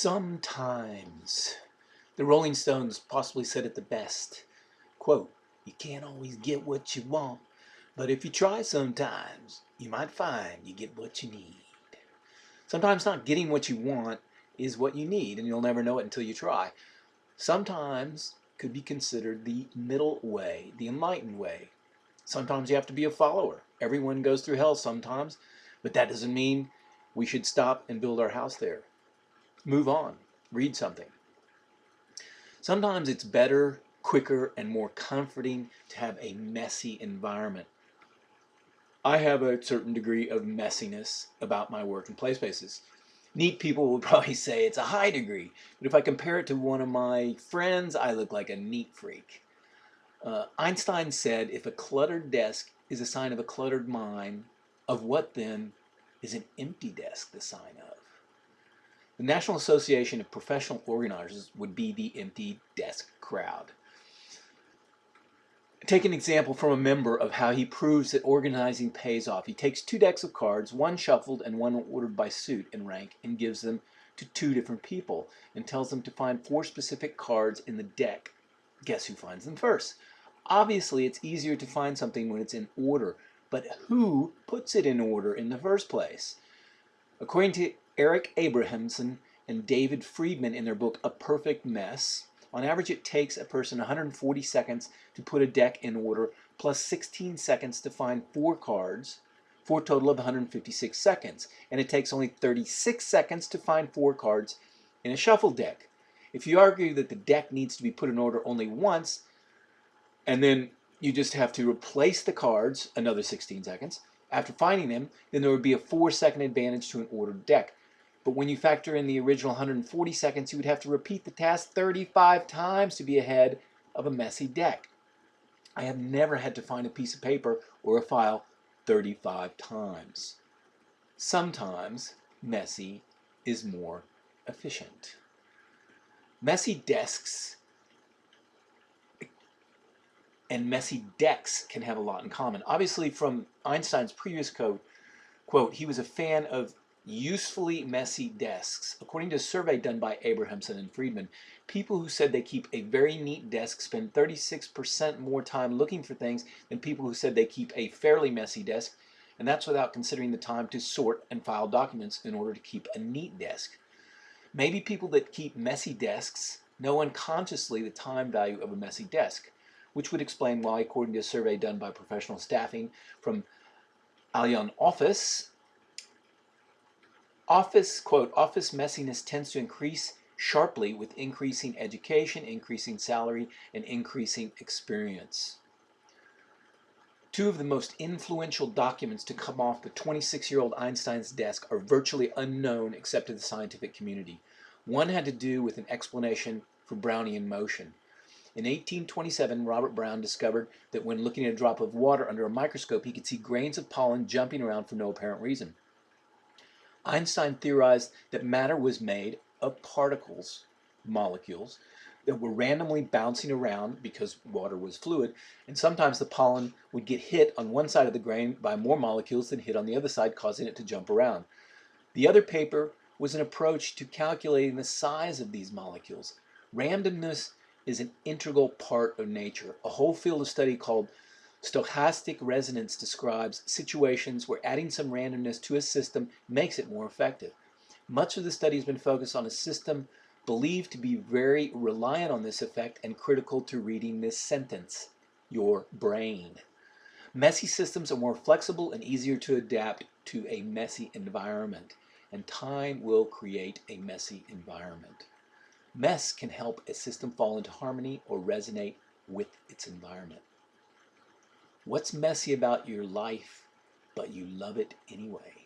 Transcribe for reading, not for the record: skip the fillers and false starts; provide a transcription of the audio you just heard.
Sometimes. The Rolling Stones possibly said it the best. Quote, "You can't always get what you want, but if you try sometimes, you might find you get what you need." Sometimes not getting what you want is what you need, and you'll never know it until you try. Sometimes could be considered the middle way, the enlightened way. Sometimes you have to be a follower. Everyone goes through hell sometimes, but that doesn't mean we should stop and build our house there. Move on. Read something. Sometimes it's better, quicker, and more comforting to have a messy environment. I have a certain degree of messiness about my work and play spaces. Neat people will probably say it's a high degree, but if I compare it to one of my friends, I look like a neat freak. Einstein said if a cluttered desk is a sign of a cluttered mind, of what then is an empty desk the sign of? The National Association of Professional Organizers would be the empty desk crowd. Take an example from a member of how he proves that organizing pays off. He takes 2 decks of cards, one shuffled and one ordered by suit and rank, and gives them to 2 different people and tells them to find 4 specific cards in the deck. Guess who finds them first? Obviously, it's easier to find something when it's in order, but who puts it in order in the first place? According to Eric Abrahamson and David Friedman in their book A Perfect Mess, on average it takes a person 140 seconds to put a deck in order, plus 16 seconds to find 4 cards, for a total of 156 seconds. And it takes only 36 seconds to find 4 cards in a shuffle deck. If you argue that the deck needs to be put in order only once, and then you just have to replace the cards, another 16 seconds, after finding them, then there would be a 4-second advantage to an ordered deck. But when you factor in the original 140 seconds, you would have to repeat the task 35 times to be ahead of a messy deck. I have never had to find a piece of paper or a file 35 times. Sometimes messy is more efficient. Messy desks and messy decks can have a lot in common. Obviously, from Einstein's previous quote, he was a fan of usefully messy desks. According to a survey done by Abrahamson and Friedman, people who said they keep a very neat desk spend 36% more time looking for things than people who said they keep a fairly messy desk, and that's without considering the time to sort and file documents in order to keep a neat desk. Maybe people that keep messy desks know unconsciously the time value of a messy desk, which would explain why, according to a survey done by professional staffing from Allianz office messiness tends to increase sharply with increasing education, increasing salary, and increasing experience. 2 of the most influential documents to come off the 26-year-old Einstein's desk are virtually unknown except to the scientific community. One had to do with an explanation for Brownian motion. In 1827, Robert Brown discovered that when looking at a drop of water under a microscope, he could see grains of pollen jumping around for no apparent reason. Einstein theorized that matter was made of particles, molecules, that were randomly bouncing around because water was fluid, and sometimes the pollen would get hit on one side of the grain by more molecules than hit on the other side, causing it to jump around. The other paper was an approach to calculating the size of these molecules. Randomness is an integral part of nature. A whole field of study called stochastic resonance describes situations where adding some randomness to a system makes it more effective. Much of the study has been focused on a system believed to be very reliant on this effect and critical to reading this sentence: your brain. Messy systems are more flexible and easier to adapt to a messy environment, and time will create a messy environment. Mess can help a system fall into harmony or resonate with its environment. What's messy about your life, but you love it anyway?